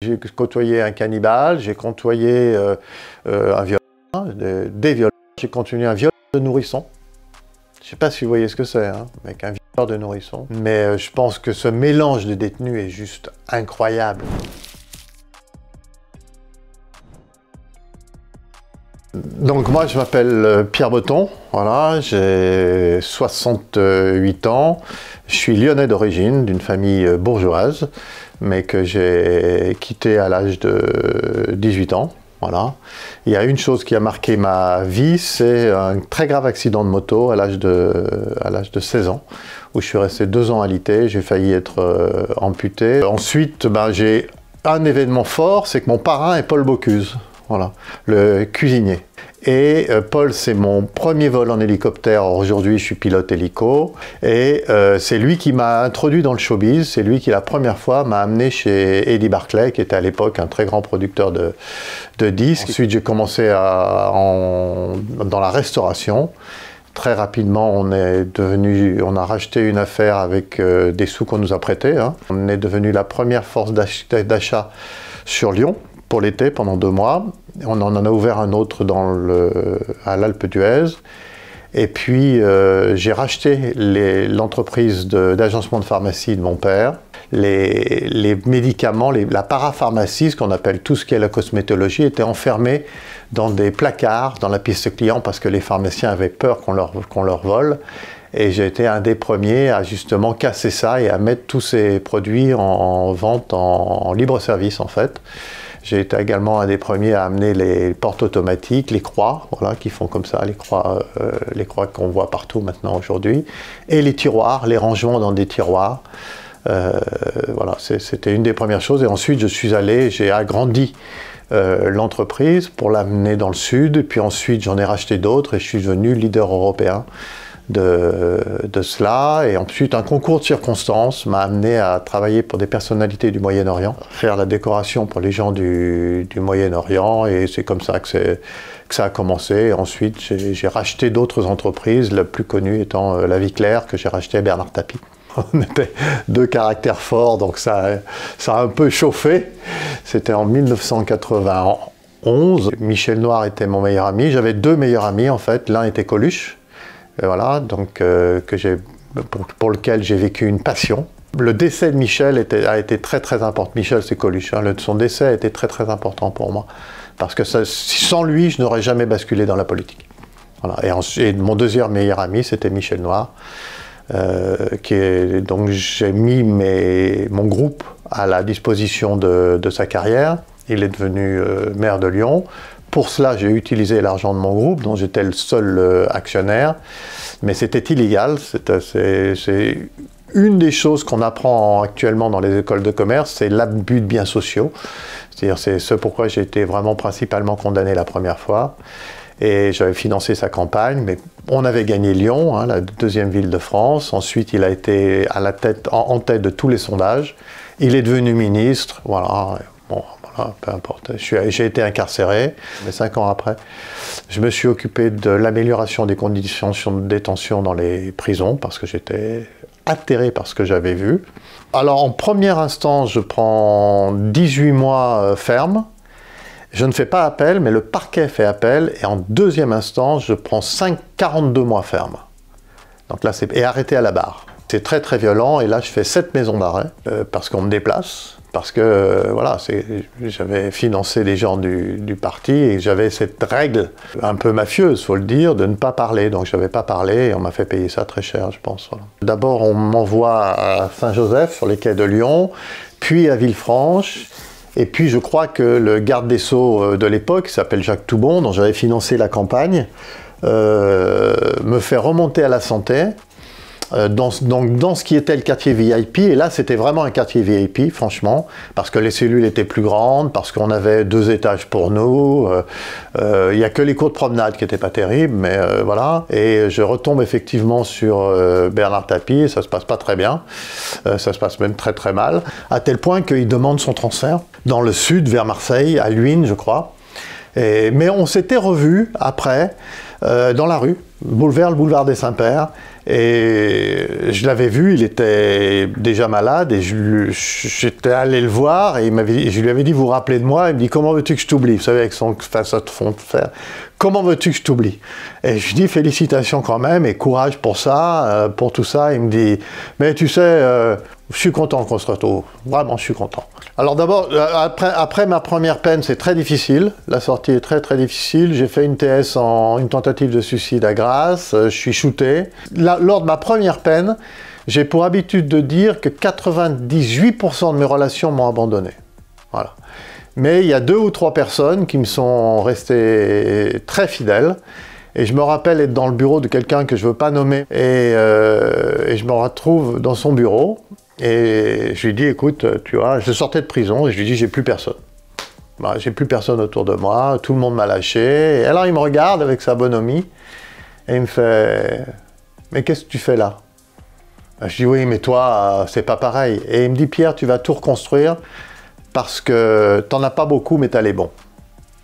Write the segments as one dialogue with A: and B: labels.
A: J'ai côtoyé un cannibale, j'ai côtoyé un violeur, des violeurs, j'ai côtoyé un violeur de nourrisson. Je ne sais pas si vous voyez ce que c'est, hein, avec un violeur de nourrisson. Mais je pense que ce mélange de détenus est juste incroyable. Donc moi je m'appelle Pierre Botton, voilà, j'ai 68 ans, je suis lyonnais d'origine, d'une famille bourgeoise, mais que j'ai quitté à l'âge de 18 ans. Voilà. Il y a une chose qui a marqué ma vie, c'est un très grave accident de moto à l'âge de 16 ans, où je suis resté 2 ans alité, j'ai failli être amputé. Ensuite, j'ai un événement fort, c'est que mon parrain est Paul Bocuse, voilà, le cuisinier. Et Paul, c'est mon premier vol en hélicoptère. Aujourd'hui, je suis pilote hélico. Et c'est lui qui m'a introduit dans le showbiz. C'est lui qui, la première fois, m'a amené chez Eddie Barclay, qui était à l'époque un très grand producteur de disques. Ensuite, j'ai commencé dans la restauration. Très rapidement, on a racheté une affaire avec des sous qu'on nous a prêtés, hein. On est devenu la première force d'achat sur Lyon pour l'été pendant 2 mois. On en a ouvert un autre à l'Alpe d'Huez. Et puis, j'ai racheté l'entreprise d'agencement de pharmacie de mon père. Les médicaments, la parapharmacie, ce qu'on appelle tout ce qui est la cosmétologie, était enfermé dans des placards dans la piste client parce que les pharmaciens avaient peur qu'on leur vole. Et j'ai été un des premiers à justement casser ça et à mettre tous ces produits en vente en libre service en fait. J'ai été également un des premiers à amener les portes automatiques, les croix, voilà, qui font comme ça, les croix qu'on voit partout maintenant aujourd'hui, et les tiroirs, les rangements dans des tiroirs. Voilà, c'était une des premières choses. Et ensuite, j'ai agrandi l'entreprise pour l'amener dans le sud. Et puis ensuite, j'en ai racheté d'autres et je suis devenu leader européen de cela. Et ensuite, un concours de circonstances m'a amené à travailler pour des personnalités du Moyen-Orient, faire la décoration pour les gens du Moyen-Orient, et c'est comme ça que ça a commencé. Et ensuite, j'ai racheté d'autres entreprises, la plus connue étant La Vie Claire, que j'ai racheté à Bernard Tapie. On était 2 caractères forts, donc ça a un peu chauffé. C'était en 1991. Michel Noir était mon meilleur ami. J'avais 2 meilleurs amis, en fait. L'un était Coluche. Voilà, donc pour lequel j'ai vécu une passion. Le décès de Michel a été très très important. Michel, c'est Coluche, hein. Son décès a été très très important pour moi. Parce que sans lui, je n'aurais jamais basculé dans la politique. Voilà. Et ensuite, mon deuxième meilleur ami, c'était Michel Noir. Donc j'ai mis mon groupe à la disposition de sa carrière. Il est devenu maire de Lyon. Pour cela, j'ai utilisé l'argent de mon groupe, dont j'étais le seul actionnaire, mais c'était illégal. C'est une des choses qu'on apprend actuellement dans les écoles de commerce, c'est l'abus de biens sociaux. C'est-à-dire, c'est ce pourquoi j'ai été vraiment principalement condamné la première fois. Et j'avais financé sa campagne, mais on avait gagné Lyon, hein, la 2e ville de France. Ensuite, il a été en tête de tous les sondages. Il est devenu ministre, voilà. Bon, voilà, peu importe. J'ai été incarcéré, mais 5 ans après, je me suis occupé de l'amélioration des conditions de détention dans les prisons, parce que j'étais atterré par ce que j'avais vu. Alors, en première instance, je prends 18 mois ferme. Je ne fais pas appel, mais le parquet fait appel, et en 2e instance, je prends 42 mois ferme. Donc là, et arrêté à la barre. C'est très très violent, et là, je fais 7 maisons d'arrêt, parce qu'on me déplace. Parce que voilà, j'avais financé les gens du parti et j'avais cette règle un peu mafieuse, faut le dire, de ne pas parler. Donc je n'avais pas parlé et on m'a fait payer ça très cher, je pense. Voilà. D'abord, on m'envoie à Saint-Joseph, sur les quais de Lyon, puis à Villefranche. Et puis je crois que le garde des Sceaux de l'époque, qui s'appelle Jacques Toubon, dont j'avais financé la campagne, me fait remonter à la Santé. Dans ce qui était le quartier VIP, et là c'était vraiment un quartier VIP, franchement, parce que les cellules étaient plus grandes, parce qu'on avait 2 étages pour nous, il n'y a que les cours de promenade qui n'étaient pas terribles, mais voilà, et je retombe effectivement sur Bernard Tapie, et ça se passe pas très bien, ça se passe même très très mal, à tel point qu'il demande son transfert dans le sud, vers Marseille, à Luynes, je crois, mais on s'était revus après, dans la rue, le boulevard des Saints-Pères, Et je l'avais vu, il était déjà malade et j'étais allé le voir et je lui avais dit, vous vous rappelez de moi? Il me dit, comment veux-tu que je t'oublie? Vous savez, avec son façon de faire, comment veux-tu que je t'oublie? Et je lui dis, félicitations quand même et courage pour ça, pour tout ça. Il me dit, mais tu sais, je suis content qu'on se retrouve. Vraiment, je suis content. Alors d'abord, après ma première peine, c'est très difficile. La sortie est très très difficile. J'ai fait une TS en une tentative de suicide à Grasse. Je suis shooté. Lors de ma première peine, j'ai pour habitude de dire que 98% de mes relations m'ont abandonné. Voilà. Mais il y a 2 ou 3 personnes qui me sont restées très fidèles. Et je me rappelle être dans le bureau de quelqu'un que je ne veux pas nommer. Et je me retrouve dans son bureau. Et je lui dis, écoute, tu vois, je sortais de prison et je lui dis, j'ai plus personne. Bah, j'ai plus personne autour de moi, tout le monde m'a lâché. Et alors il me regarde avec sa bonhomie et il me fait, mais qu'est-ce que tu fais là? Bah, je dis, oui, mais toi, c'est pas pareil. Et il me dit, Pierre, tu vas tout reconstruire parce que t'en as pas beaucoup, mais t'as les bons.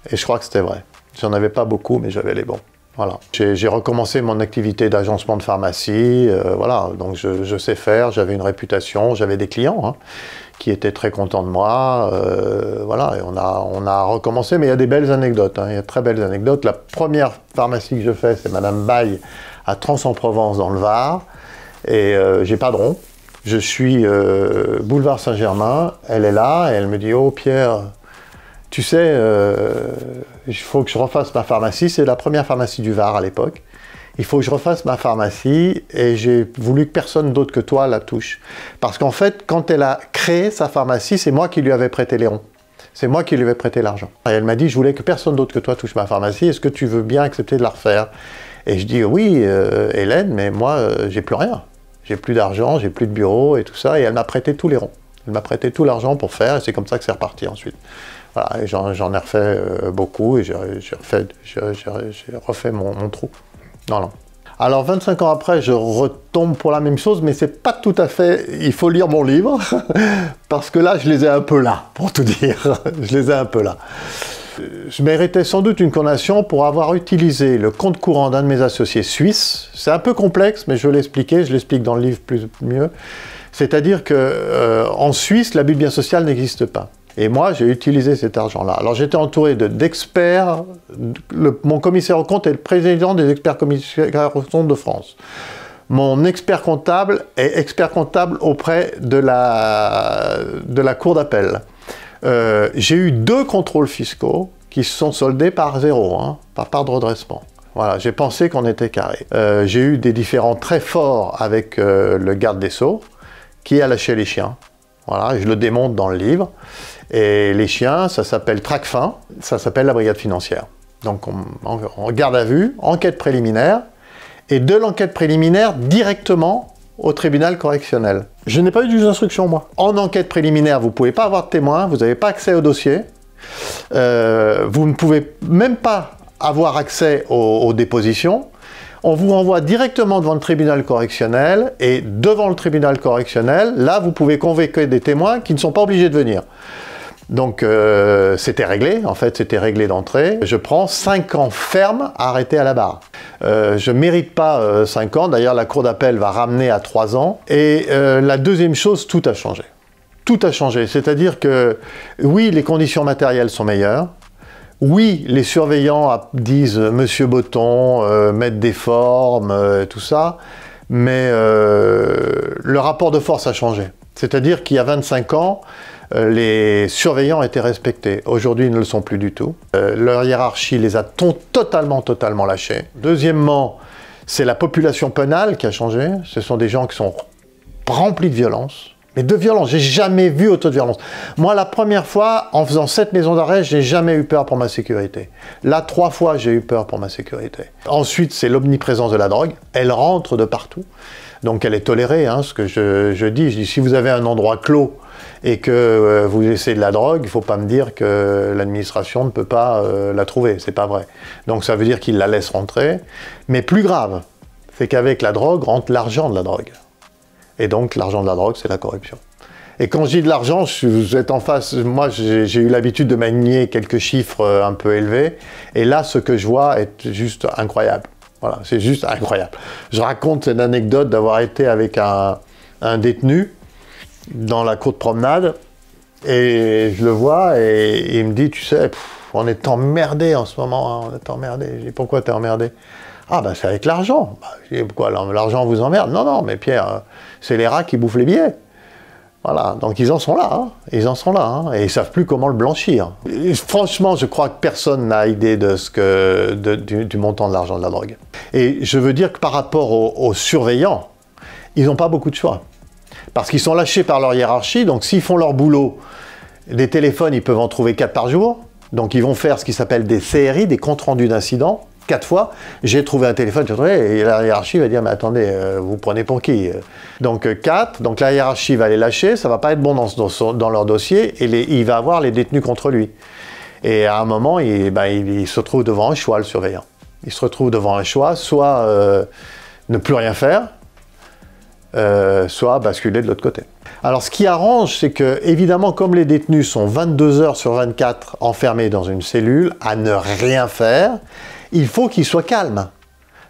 A: Et je crois que c'était vrai. J'en avais pas beaucoup, mais j'avais les bons. Voilà. J'ai recommencé mon activité d'agencement de pharmacie, voilà, donc je sais faire, j'avais une réputation, j'avais des clients hein, qui étaient très contents de moi, voilà, et on a recommencé, mais il y a des belles anecdotes, hein, il y a de très belles anecdotes. La première pharmacie que je fais, c'est Madame Baye à Trans-en-Provence dans le Var, et j'ai pas de rond, je suis boulevard Saint-Germain, elle est là, et elle me dit « Oh Pierre, tu sais, il faut que je refasse ma pharmacie. » C'est la première pharmacie du Var à l'époque. Il faut que je refasse ma pharmacie et j'ai voulu que personne d'autre que toi la touche. Parce qu'en fait, quand elle a créé sa pharmacie, c'est moi qui lui avais prêté les ronds. C'est moi qui lui avais prêté l'argent. Et elle m'a dit, je voulais que personne d'autre que toi touche ma pharmacie. Est-ce que tu veux bien accepter de la refaire? Et je dis, oui, Hélène, mais moi, j'ai plus rien. J'ai plus d'argent, j'ai plus de bureau et tout ça. Et elle m'a prêté tous les ronds. Elle m'a prêté tout l'argent pour faire et c'est comme ça que c'est reparti ensuite. Voilà, j'en ai refait beaucoup et j'ai refait mon trou. Voilà. Alors 25 ans après, je retombe pour la même chose, mais c'est pas tout à fait... Il faut lire mon livre, parce que là, je les ai un peu là, pour tout dire. Je les ai un peu là. Je méritais sans doute une condamnation pour avoir utilisé le compte courant d'un de mes associés suisses. C'est un peu complexe, mais je vais l'expliquer, je l'explique dans le livre mieux. C'est-à-dire qu'en Suisse, l'abus de bien social n'existe pas. Et moi, j'ai utilisé cet argent-là. Alors, j'étais entouré d'experts. Mon commissaire aux comptes est le président des experts commissaires aux comptes de France. Mon expert comptable est expert comptable auprès de la cour d'appel. J'ai eu 2 contrôles fiscaux qui se sont soldés par 0, hein, par part de redressement. Voilà, j'ai pensé qu'on était carré. J'ai eu des différends très forts avec le garde des Sceaux, qui a lâché les chiens. Voilà, je le démonte dans le livre. Et les chiens, ça s'appelle Tracfin, ça s'appelle la brigade financière. Donc on garde à vue, enquête préliminaire, et de l'enquête préliminaire directement au tribunal correctionnel. Je n'ai pas eu de juge d'instruction, moi. En enquête préliminaire, vous ne pouvez pas avoir de témoin, vous n'avez pas accès au dossier, vous ne pouvez même pas avoir accès aux dépositions. On vous renvoie directement devant le tribunal correctionnel, et devant le tribunal correctionnel, là, vous pouvez convoquer des témoins qui ne sont pas obligés de venir. Donc, c'était réglé, en fait, c'était réglé d'entrée. Je prends 5 ans ferme arrêté à la barre. Je ne mérite pas 5 ans, d'ailleurs, la cour d'appel va ramener à 3 ans. Et la deuxième chose, tout a changé. Tout a changé, c'est-à-dire que, oui, les conditions matérielles sont meilleures. Oui, les surveillants disent « Monsieur Botton, mettre des formes, tout ça », mais le rapport de force a changé. C'est-à-dire qu'il y a 25 ans, les surveillants étaient respectés. Aujourd'hui, ils ne le sont plus du tout. Leur hiérarchie les a totalement lâchés. Deuxièmement, c'est la population pénale qui a changé. Ce sont des gens qui sont remplis de violence. Mais de violence, j'ai jamais vu autant de violence. Moi, la première fois, en faisant 7 maisons d'arrêt, j'ai jamais eu peur pour ma sécurité. Là, 3 fois, j'ai eu peur pour ma sécurité. Ensuite, c'est l'omniprésence de la drogue. Elle rentre de partout. Donc, elle est tolérée, hein, ce que je dis, si vous avez un endroit clos et que vous essayez de la drogue, il ne faut pas me dire que l'administration ne peut pas la trouver. C'est pas vrai. Donc, ça veut dire qu'ils la laissent rentrer. Mais plus grave, c'est qu'avec la drogue, rentre l'argent de la drogue. Et donc, l'argent de la drogue, c'est la corruption. Et quand je dis de l'argent, vous êtes en face, moi j'ai eu l'habitude de manier quelques chiffres un peu élevés, et là, ce que je vois est juste incroyable. Voilà, c'est juste incroyable. Je raconte cette anecdote d'avoir été avec un détenu dans la cour de promenade, et je le vois, et il me dit, tu sais, on est emmerdé en ce moment, hein, on est emmerdé. Je dis, pourquoi t'es emmerdé? Ah ben c'est avec l'argent. Bah, je dis, pourquoi l'argent vous emmerde? Non, non, mais Pierre, c'est les rats qui bouffent les billets. Voilà, donc ils en sont là, hein. Ils en sont là, hein, et ils ne savent plus comment le blanchir. Et franchement, je crois que personne n'a idée de du montant de l'argent de la drogue. Et je veux dire que par rapport aux surveillants, ils n'ont pas beaucoup de choix. Parce qu'ils sont lâchés par leur hiérarchie, donc s'ils font leur boulot, des téléphones, ils peuvent en trouver 4 par jour, donc ils vont faire ce qui s'appelle des CRI, des comptes rendus d'incidents, 4 fois, j'ai trouvé un téléphone, j'ai trouvé, et la hiérarchie va dire, mais attendez, vous prenez pour qui? Donc 4, donc la hiérarchie va les lâcher, ça va pas être bon dans leur dossier, et il va avoir les détenus contre lui. Et à un moment, il se trouve devant un choix, le surveillant. Il se retrouve devant un choix, soit ne plus rien faire, soit basculer de l'autre côté. Alors ce qui arrange, c'est que, évidemment, comme les détenus sont 22 heures sur 24 enfermés dans une cellule, à ne rien faire, il faut qu'ils soient calmes.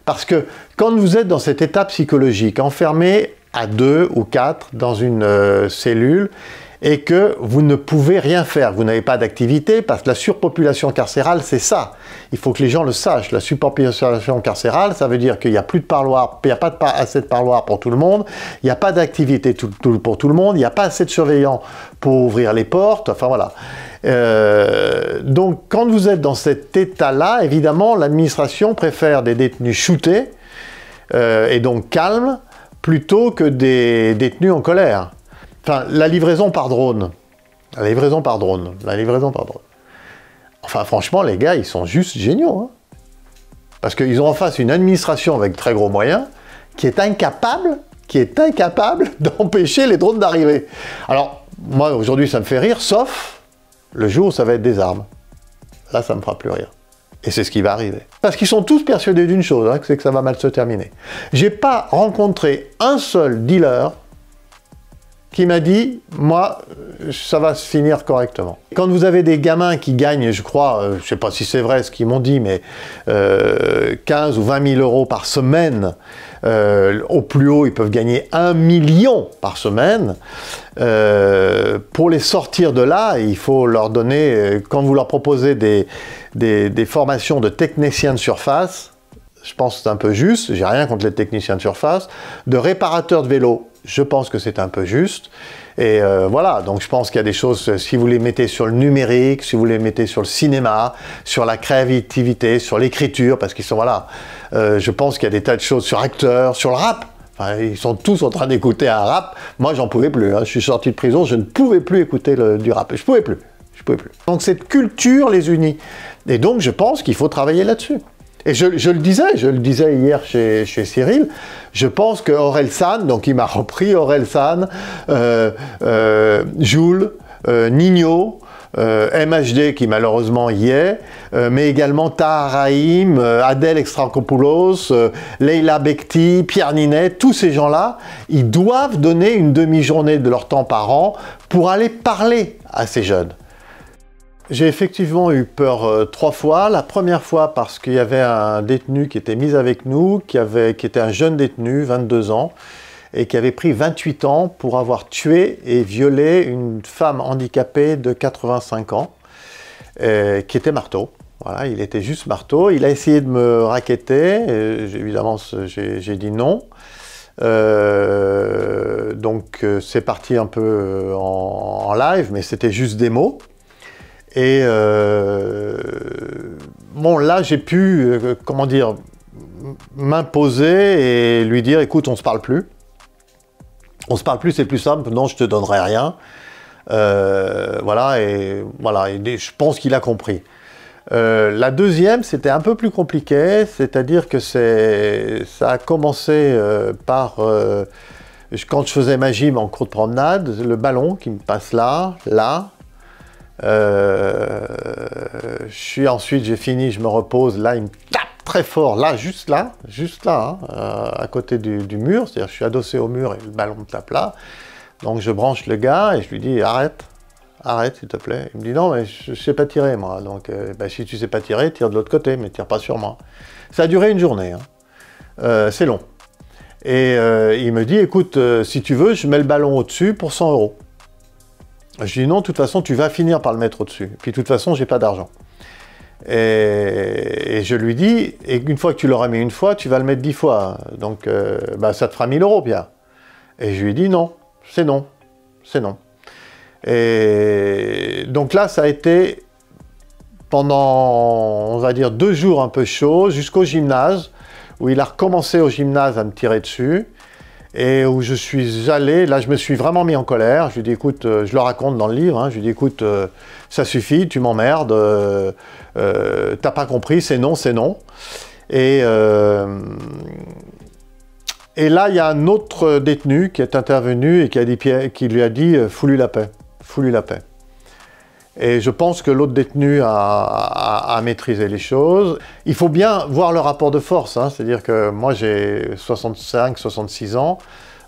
A: Parce que quand vous êtes dans cet état psychologique, enfermé à 2 ou 4 dans une cellule, et que vous ne pouvez rien faire, vous n'avez pas d'activité, parce que la surpopulation carcérale, c'est ça. Il faut que les gens le sachent. La surpopulation carcérale, ça veut dire qu'il n'y a plus de parloir, il n'y a pas assez de parloir pour tout le monde, il n'y a pas d'activité pour tout le monde, il n'y a pas assez de surveillants pour ouvrir les portes, enfin voilà. Donc quand vous êtes dans cet état-là, évidemment, l'administration préfère des détenus shootés, et donc calmes, plutôt que des détenus en colère. Enfin, la livraison par drone. La livraison par drone. Enfin, franchement, les gars, ils sont juste géniaux. Hein. Parce qu'ils ont en face une administration avec très gros moyens qui est incapable d'empêcher les drones d'arriver. Alors, moi, aujourd'hui, ça me fait rire, sauf le jour où ça va être des armes. Là, ça me fera plus rire. Et c'est ce qui va arriver. Parce qu'ils sont tous persuadés d'une chose, hein, c'est que ça va mal se terminer. J'ai pas rencontré un seul dealer qui m'a dit, moi, ça va se finir correctement. Quand vous avez des gamins qui gagnent, je crois, je ne sais pas si c'est vrai ce qu'ils m'ont dit, mais 15 ou 20 000 euros par semaine, au plus haut, ils peuvent gagner 1 million par semaine. Pour les sortir de là, il faut leur donner, quand vous leur proposez des formations de techniciens de surface, je pense que c'est un peu juste, j'ai rien contre les techniciens de surface, de réparateurs de vélos, je pense que c'est un peu juste. Et voilà, donc je pense qu'il y a des choses, si vous les mettez sur le numérique, si vous les mettez sur le cinéma, sur la créativité, sur l'écriture, parce qu'ils sont, voilà, je pense qu'il y a des tas de choses sur acteurs, sur le rap. Enfin, ils sont tous en train d'écouter un rap. Moi, j'en pouvais plus. Hein. Je suis sorti de prison, je ne pouvais plus écouter du rap. Je pouvais plus. Donc cette culture les unit. Et donc, je pense qu'il faut travailler là-dessus. Et je le disais hier chez Cyril, je pense que Orelsan, donc il m'a repris Orelsan, Jules, Nino, MHD qui malheureusement y est, mais également Tahar Rahim, Adèle Exarchopoulos, Leila Bekti, Pierre Ninet, tous ces gens-là, ils doivent donner une demi-journée de leur temps par an pour aller parler à ces jeunes. J'ai effectivement eu peur 3 fois. La première fois parce qu'il y avait un détenu qui était mis avec nous, qui était un jeune détenu, 22 ans, et qui avait pris 28 ans pour avoir tué et violé une femme handicapée de 85 ans, qui était marteau. Voilà, il était juste marteau. Il a essayé de me racketter. Évidemment, j'ai dit non. Donc c'est parti un peu en live, mais c'était juste des mots. Et bon, là, j'ai pu, comment dire, m'imposer et lui dire, écoute, on se parle plus. On se parle plus, c'est plus simple. Non, je te donnerai rien. Voilà, et je pense qu'il a compris. La deuxième, c'était un peu plus compliqué, c'est-à-dire que ça a commencé par, quand je faisais ma gym en cours de promenade, le ballon qui me passe là. Ensuite j'ai fini, je me repose, là il me tape très fort, là, juste là, hein, à côté du mur, c'est-à-dire je suis adossé au mur et le ballon me tape là, donc je branche le gars et je lui dis arrête s'il te plaît. Il me dit non mais je sais pas tirer moi, donc si tu sais pas tirer, tire de l'autre côté, mais tire pas sur moi. Ça a duré une journée, hein. c'est long. Et il me dit, écoute, si tu veux, je mets le ballon au-dessus pour 100 €. Je dis non, de toute façon, tu vas finir par le mettre au-dessus. Puis de toute façon, j'ai pas d'argent. Et je lui dis, et une fois que tu l'auras mis une fois, tu vas le mettre 10 fois. Donc, ça te fera 1000 €, Pierre. Et je lui dis non, c'est non, c'est non. Et donc là, ça a été pendant, on va dire, 2 jours un peu chaud, jusqu'au gymnase, où il a recommencé au gymnase à me tirer dessus. Et où je suis allé, là je me suis vraiment mis en colère, je lui ai dit écoute, je le raconte dans le livre, hein, je lui ai dit écoute, ça suffit, tu m'emmerdes, t'as pas compris, c'est non, c'est non. Et là il y a un autre détenu qui est intervenu et qui lui a dit fous-lui la paix, fous-lui la paix. Et je pense que l'autre détenu a maîtrisé les choses. Il faut bien voir le rapport de force, hein. C'est-à-dire que moi j'ai 65, 66 ans,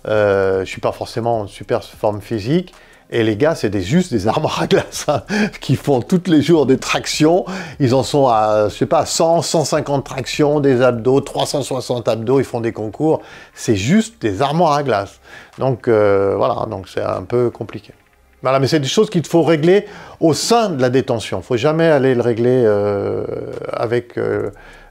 A: je ne suis pas forcément en super forme physique, et les gars c'est juste des armoires à glace, hein, qui font tous les jours des tractions, ils en sont à, je sais pas, 100, 150 tractions, des abdos, 360 abdos, ils font des concours, c'est juste des armoires à glace. Donc voilà, donc c'est un peu compliqué. Voilà, mais c'est des choses qu'il faut régler au sein de la détention. Il ne faut jamais aller le régler avec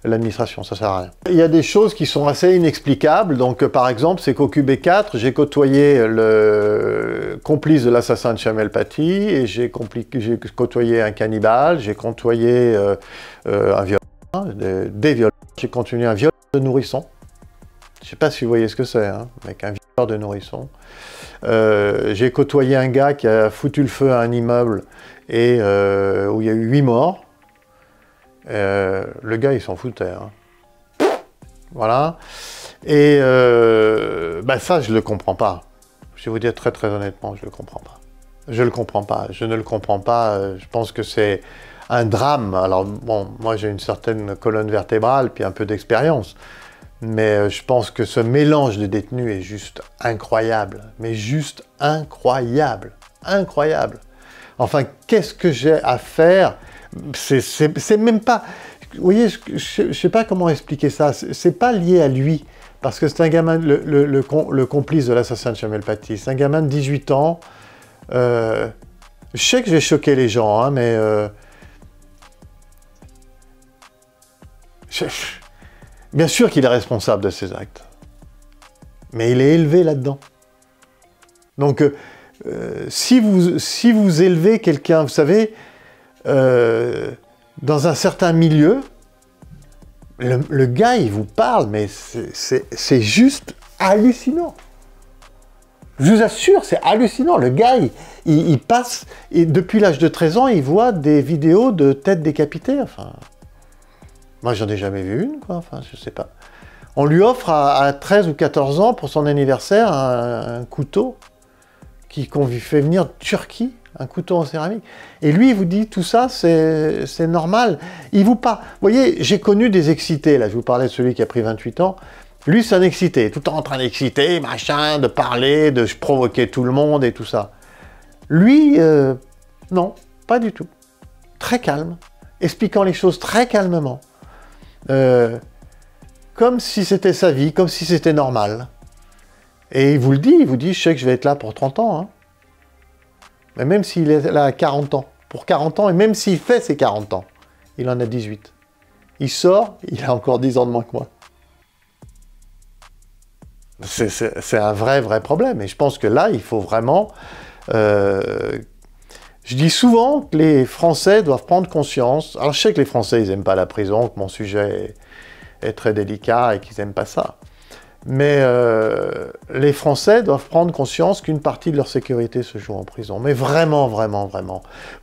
A: l'administration, ça ne sert à rien. Il y a des choses qui sont assez inexplicables. Donc, par exemple, c'est qu'au QB4, j'ai côtoyé le complice de l'assassin de Samuel Paty, et j'ai côtoyé un cannibale, j'ai côtoyé un violeur, des violeurs, j'ai continué un violeur de nourrisson. Je ne sais pas si vous voyez ce que c'est, hein, avec un violeur de nourrisson. J'ai côtoyé un gars qui a foutu le feu à un immeuble et où il y a eu 8 morts. Le gars, il s'en foutait. Hein. Voilà. Et ça, je ne le comprends pas. Je vais vous dire très très honnêtement, je ne le comprends pas. Je ne le comprends pas. Je ne le comprends pas. Je pense que c'est un drame. Alors bon, moi j'ai une certaine colonne vertébrale puis un peu d'expérience. Mais je pense que ce mélange de détenus est juste incroyable. Mais juste incroyable. Incroyable. Enfin, qu'est-ce que j'ai à faire? C'est même pas... Vous voyez, je ne sais pas comment expliquer ça. C'est pas lié à lui. Parce que c'est un gamin, le complice de l'assassin de Samuel Paty. C'est un gamin de 18 ans. Je sais que je vais choquer les gens, hein, mais... Bien sûr qu'il est responsable de ses actes, mais il est élevé là-dedans. Donc, si vous élevez quelqu'un, vous savez, dans un certain milieu, le gars, il vous parle, mais c'est juste hallucinant. Je vous assure, c'est hallucinant. Le gars, il passe, et depuis l'âge de 13 ans, il voit des vidéos de têtes décapitées, enfin... Moi, j'en ai jamais vu une, quoi. Enfin, je sais pas. On lui offre à 13 ou 14 ans, pour son anniversaire, un couteau qu'on lui fait venir de Turquie, un couteau en céramique. Et lui, il vous dit, tout ça, c'est normal. Il vous parle... Vous voyez, j'ai connu des excités, là. Je vous parlais de celui qui a pris 28 ans. Lui, c'est un excité. Tout le temps en train d'exciter, machin, de parler, de provoquer tout le monde et tout ça. Lui, non, pas du tout. Très calme. Expliquant les choses très calmement. Comme si c'était sa vie, comme si c'était normal. Et il vous dit, je sais que je vais être là pour 30 ans. Hein. Mais même s'il est là à 40 ans, pour 40 ans, et même s'il fait ses 40 ans, il en a 18. Il sort, il a encore 10 ans de moins que moi. C'est un vrai problème. Et je pense que là, il faut vraiment... Je dis souvent que les Français doivent prendre conscience. Alors je sais que les Français, ils n'aiment pas la prison, que mon sujet est très délicat et qu'ils n'aiment pas ça. Mais les Français doivent prendre conscience qu'une partie de leur sécurité se joue en prison. Mais vraiment.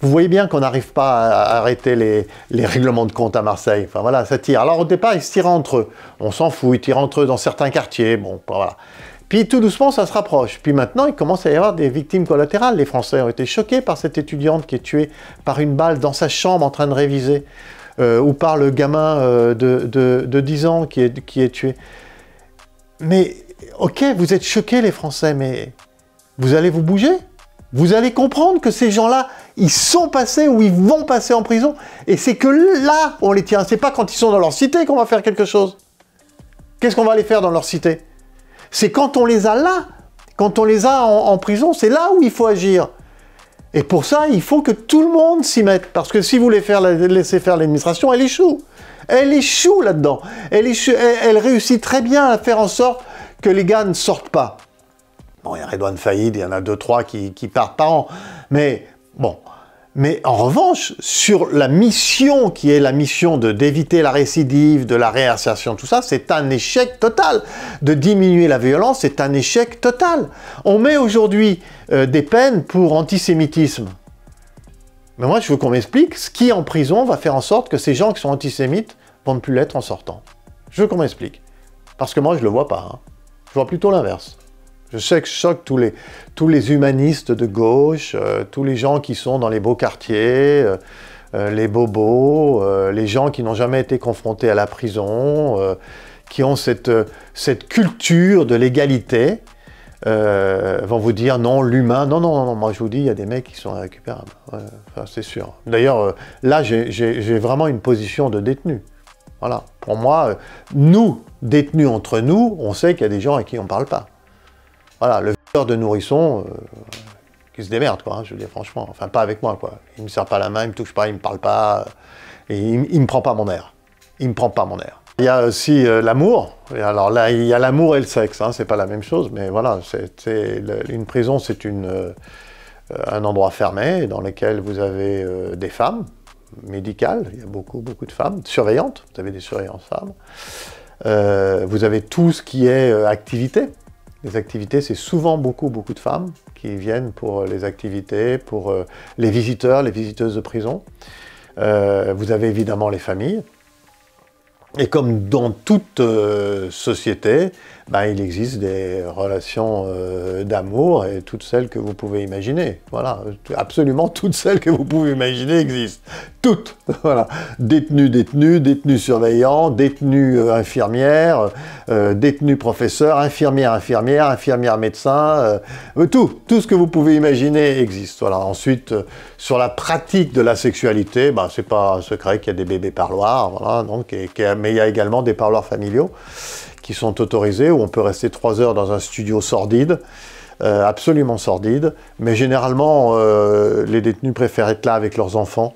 A: Vous voyez bien qu'on n'arrive pas à arrêter les règlements de compte à Marseille. Enfin voilà, ça tire. Alors au départ, ils se tirent entre eux. On s'en fout, ils tirent entre eux dans certains quartiers. Bon, voilà. Puis tout doucement, ça se rapproche. Puis maintenant, il commence à y avoir des victimes collatérales. Les Français ont été choqués par cette étudiante qui est tuée par une balle dans sa chambre en train de réviser. Ou par le gamin de 10 ans qui est tué. Mais, ok, vous êtes choqués les Français, mais vous allez vous bouger. Vous allez comprendre que ces gens-là, ils sont passés ou ils vont passer en prison. Et c'est que là, on les tient. C'est pas quand ils sont dans leur cité qu'on va faire quelque chose. Qu'est-ce qu'on va aller faire dans leur cité? C'est quand on les a là, quand on les a en prison, c'est là où il faut agir. Et pour ça, il faut que tout le monde s'y mette. Parce que si vous laissez faire l'administration, elle échoue. Elle échoue là-dedans. Elle réussit très bien à faire en sorte que les gars ne sortent pas. Bon, il y a Redouane Faïd, il y en a 2-3 qui partent par an. Mais bon. Mais en revanche, sur la mission qui est la mission d'éviter la récidive, de la réinsertion, tout ça, c'est un échec total. De diminuer la violence, c'est un échec total. On met aujourd'hui des peines pour antisémitisme. Mais moi, je veux qu'on m'explique ce qui, en prison, va faire en sorte que ces gens qui sont antisémites vont ne plus l'être en sortant. Je veux qu'on m'explique. Parce que moi, je ne le vois pas. Hein. Je vois plutôt l'inverse. Je sais que je choque tous les humanistes de gauche, tous les gens qui sont dans les beaux quartiers, les bobos, les gens qui n'ont jamais été confrontés à la prison, qui ont cette culture de l'égalité, vont vous dire non, l'humain, non, moi je vous dis, il y a des mecs qui sont irrécupérables, ouais, enfin, c'est sûr. D'ailleurs, là, j'ai vraiment une position de détenu. Voilà, pour moi, nous, détenus entre nous, on sait qu'il y a des gens à qui on ne parle pas. Voilà, le vendeur de nourrisson, qui se démerde, quoi, hein, je veux dire, franchement. Enfin, pas avec moi, quoi. Il me serre pas la main, il me touche pas, il me parle pas, et il me prend pas mon air. Il me prend pas mon air. Il y a aussi l'amour. Alors là, il y a l'amour et le sexe, hein, c'est pas la même chose, mais voilà, une prison, c'est un endroit fermé dans lequel vous avez des femmes médicales, il y a beaucoup de femmes, surveillantes, vous avez des surveillantes femmes. Vous avez tout ce qui est activité. Les activités, c'est souvent beaucoup de femmes qui viennent pour les activités, pour les visiteurs, les visiteuses de prison. Vous avez évidemment les familles. Et comme dans toute société, ben, il existe des relations d'amour et toutes celles que vous pouvez imaginer. Voilà, absolument toutes celles que vous pouvez imaginer existent. Toutes, voilà. Détenus surveillants, détenus infirmières, détenus professeurs, infirmières médecins, tout ce que vous pouvez imaginer existe. Voilà. Ensuite, sur la pratique de la sexualité, ben, c'est pas un secret qu'il y a des bébés parloirs, voilà, donc, mais il y a également des parloirs familiaux qui sont autorisés, où on peut rester 3 heures dans un studio sordide, absolument sordide, mais généralement, les détenus préfèrent être là avec leurs enfants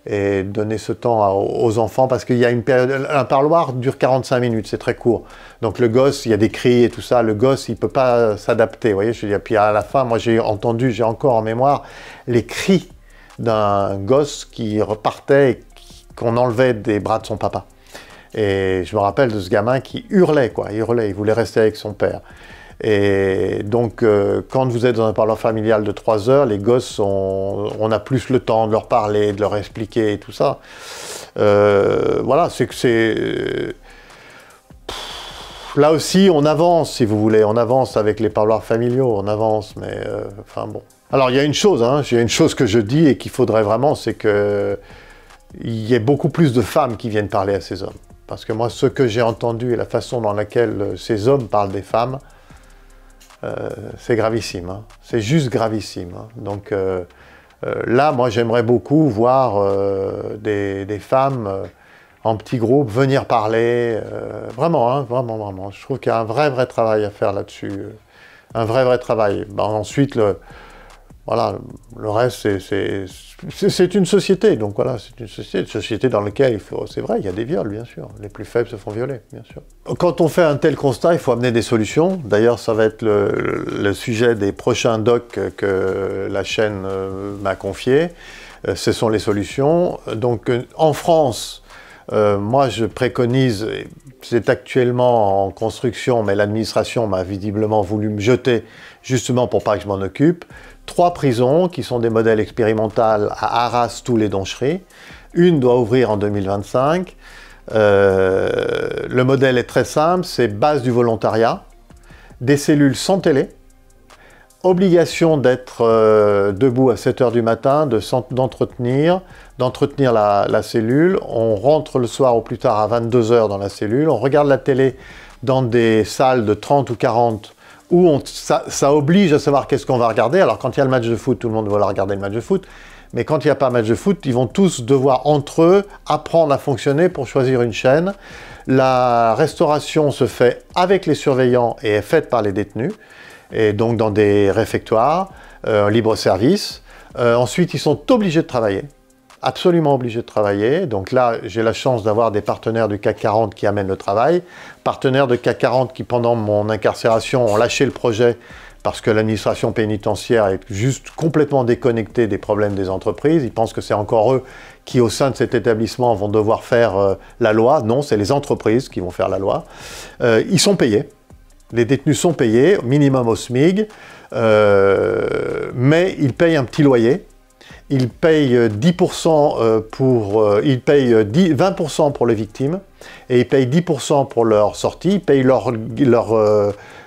A: et donner ce temps aux enfants, parce qu'il y a une période, un parloir dure 45 minutes, c'est très court. Donc le gosse, il y a des cris et tout ça, le gosse, il ne peut pas s'adapter, vous voyez, je veux dire. Puis à la fin, moi j'ai encore en mémoire les cris d'un gosse qui repartait et qu'on enlevait des bras de son papa. Et je me rappelle de ce gamin qui hurlait, quoi, il voulait rester avec son père. Et donc, quand vous êtes dans un parloir familial de 3 heures, les gosses, on a plus le temps de leur parler, de leur expliquer et tout ça. Voilà, c'est que c'est... Là aussi, on avance, si vous voulez, on avance avec les parloirs familiaux, on avance, mais enfin bon. Alors, il y a une chose, hein, que je dis et qu'il faudrait vraiment, c'est qu'il y ait beaucoup plus de femmes qui viennent parler à ces hommes. Parce que moi, ce que j'ai entendu et la façon dans laquelle ces hommes parlent des femmes, c'est gravissime, hein. C'est juste gravissime. Hein. Donc là, moi, j'aimerais beaucoup voir des femmes en petits groupes venir parler, vraiment, hein, vraiment. Je trouve qu'il y a un vrai travail à faire là-dessus, un vrai travail. Ben, ensuite, voilà, le reste, c'est une société, donc voilà, c'est une société dans laquelle il faut, c'est vrai, il y a des viols, bien sûr, les plus faibles se font violer, bien sûr. Quand on fait un tel constat, il faut amener des solutions. D'ailleurs, ça va être le sujet des prochains docs que la chaîne m'a confié. Ce sont les solutions. Donc, en France, moi, je préconise, c'est actuellement en construction, mais l'administration m'a visiblement voulu me jeter, justement pour pas que je m'en occupe, 3 prisons qui sont des modèles expérimentaux à Arras, Toul et Donchery. Une doit ouvrir en 2025. Le modèle est très simple, c'est base du volontariat, des cellules sans télé, obligation d'être debout à 7 h du matin, d'entretenir la cellule. On rentre le soir au plus tard à 22 h dans la cellule, on regarde la télé dans des salles de 30 ou 40 où ça oblige à savoir qu'est-ce qu'on va regarder. Alors quand il y a le match de foot, tout le monde va regarder le match de foot, mais quand il n'y a pas match de foot, ils vont tous devoir entre eux apprendre à fonctionner pour choisir une chaîne. La restauration se fait avec les surveillants et est faite par les détenus, et donc dans des réfectoires, libre-service. Ensuite, ils sont obligés de travailler, absolument obligés de travailler. Donc là, j'ai la chance d'avoir des partenaires du CAC 40 qui amènent le travail, partenaires du CAC 40 qui, pendant mon incarcération, ont lâché le projet parce que l'administration pénitentiaire est juste complètement déconnectée des problèmes des entreprises. Ils pensent que c'est encore eux qui, au sein de cet établissement, vont devoir faire la loi. Non, c'est les entreprises qui vont faire la loi. Ils sont payés. Les détenus sont payés, minimum au SMIG, mais ils payent un petit loyer. Ils payent 10% ils payent 20% pour les victimes et ils payent 10% pour leur sortie. Ils payent leur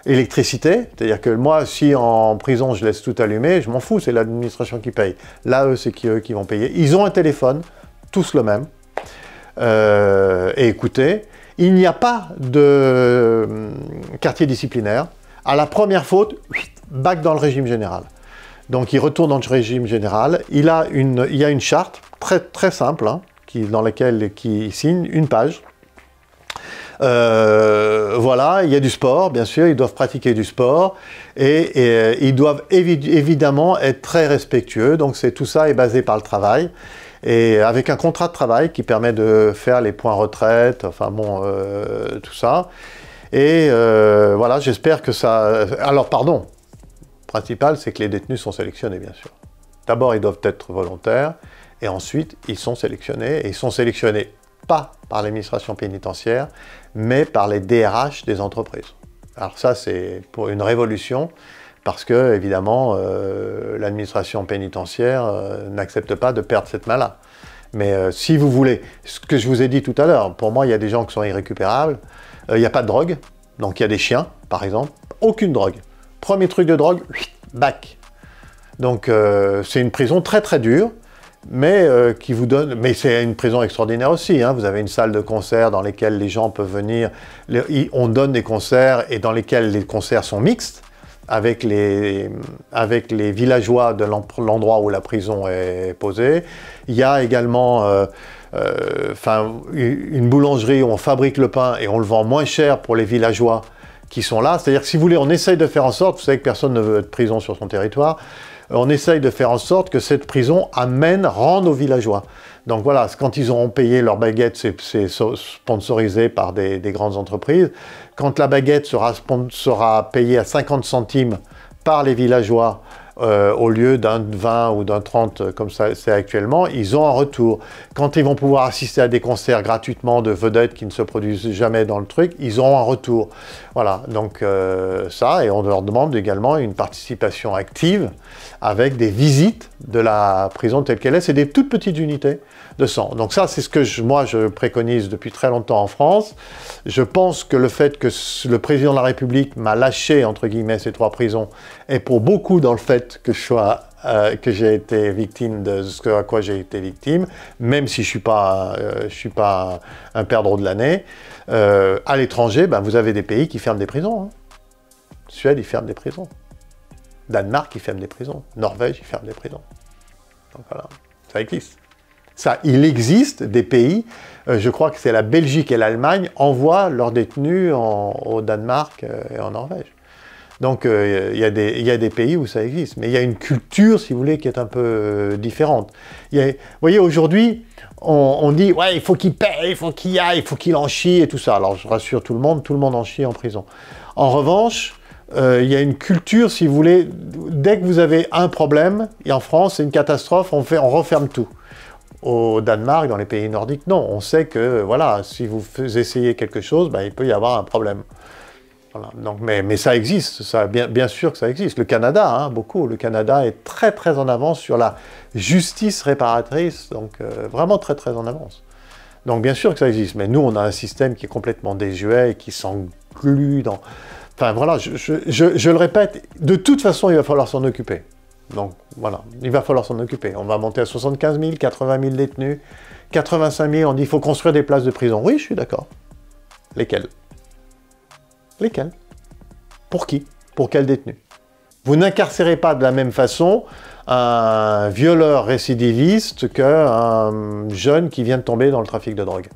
A: électricité. C'est-à-dire que moi, si en prison je laisse tout allumé, je m'en fous, c'est l'administration qui paye. Là, eux, c'est eux qui vont payer. Ils ont un téléphone, tous le même. Et écoutez, il n'y a pas de quartier disciplinaire. À la première faute, bac dans le régime général. Donc il retourne dans le régime général. Il y a une charte très simple, hein, dans laquelle il signe une page. Voilà, il y a du sport, bien sûr, ils doivent pratiquer du sport et ils doivent évidemment être très respectueux. Donc tout ça est basé par le travail. Et avec un contrat de travail qui permet de faire les points retraite, enfin bon, tout ça. Et voilà, j'espère que ça... Alors, pardon, le principal, c'est que les détenus sont sélectionnés, bien sûr. D'abord, ils doivent être volontaires, et ensuite, ils sont sélectionnés. Et ils sont sélectionnés pas par l'administration pénitentiaire, mais par les DRH des entreprises. Alors ça, c'est pour une révolution, parce que, évidemment, l'administration pénitentiaire n'accepte pas de perdre cette main-là. Mais si vous voulez, ce que je vous ai dit tout à l'heure, pour moi, il y a des gens qui sont irrécupérables. Il n'y a pas de drogue, donc il y a des chiens, par exemple. Aucune drogue. Premier truc de drogue, bac. Donc c'est une prison très dure, mais qui vous donne... Mais c'est une prison extraordinaire aussi, hein. Vous avez une salle de concert dans laquelle les gens peuvent venir. On donne des concerts et dans lesquels les concerts sont mixtes, avec les villageois de l'endroit où la prison est posée. Il y a également une boulangerie où on fabrique le pain et on le vend moins cher pour les villageois qui sont là. C'est-à-dire que si vous voulez, on essaye de faire en sorte, vous savez que personne ne veut de prison sur son territoire, on essaye de faire en sorte que cette prison rende aux villageois. Donc voilà, quand ils auront payé leur baguette, c'est sponsorisé par des grandes entreprises. Quand la baguette sera payée à 50 centimes par les villageois, au lieu d'un 20 ou d'un 30 comme ça c'est actuellement, ils ont un retour. Quand ils vont pouvoir assister à des concerts gratuitement de vedettes qui ne se produisent jamais dans le truc, ils auront un retour. Voilà, donc ça, et on leur demande également une participation active avec des visites de la prison telle qu'elle est. C'est des toutes petites unités de sang. Donc ça, c'est ce que moi je préconise depuis très longtemps en France. Je pense que le fait que le président de la République m'a lâché, entre guillemets, ces 3 prisons, est pour beaucoup dans le fait que j'ai été victime de ce à quoi j'ai été victime, même si je suis pas un perdreau de l'année. À l'étranger, ben, vous avez des pays qui ferment des prisons. Hein. Suède, ils ferment des prisons. Danemark, ils ferment des prisons. Norvège, ils ferment des prisons. Donc voilà, ça existe. Ça, il existe des pays, je crois que c'est la Belgique et l'Allemagne, envoient leurs détenus au Danemark et en Norvège. Donc il y a des pays où ça existe, mais il y a une culture, si vous voulez, qui est un peu différente. Vous voyez, aujourd'hui, on dit « ouais, il faut qu'il paye, il faut qu'il y aille, il faut qu'il en chie » et tout ça. Alors je rassure tout le monde en chie en prison. En revanche, il y a une culture, si vous voulez, dès que vous avez un problème, et en France, c'est une catastrophe, on referme tout. Au Danemark, dans les pays nordiques, non. On sait que, voilà, si vous essayez quelque chose, ben, il peut y avoir un problème. Voilà. Donc, mais ça existe, ça, bien sûr que ça existe. Le Canada, hein, beaucoup. Le Canada est très en avance sur la justice réparatrice, donc vraiment très en avance. Donc bien sûr que ça existe, mais nous, on a un système qui est complètement désuet et qui s'englue dans... Enfin voilà, je le répète, de toute façon, il va falloir s'en occuper. Donc voilà, il va falloir s'en occuper. On va monter à 75 000, 80 000 détenus, 85 000, on dit qu'il faut construire des places de prison. Oui, je suis d'accord. Lesquelles? Lesquelles? Pour qui? Pour quel détenu? Vous n'incarcérez pas de la même façon un violeur récidiviste qu'un jeune qui vient de tomber dans le trafic de drogue.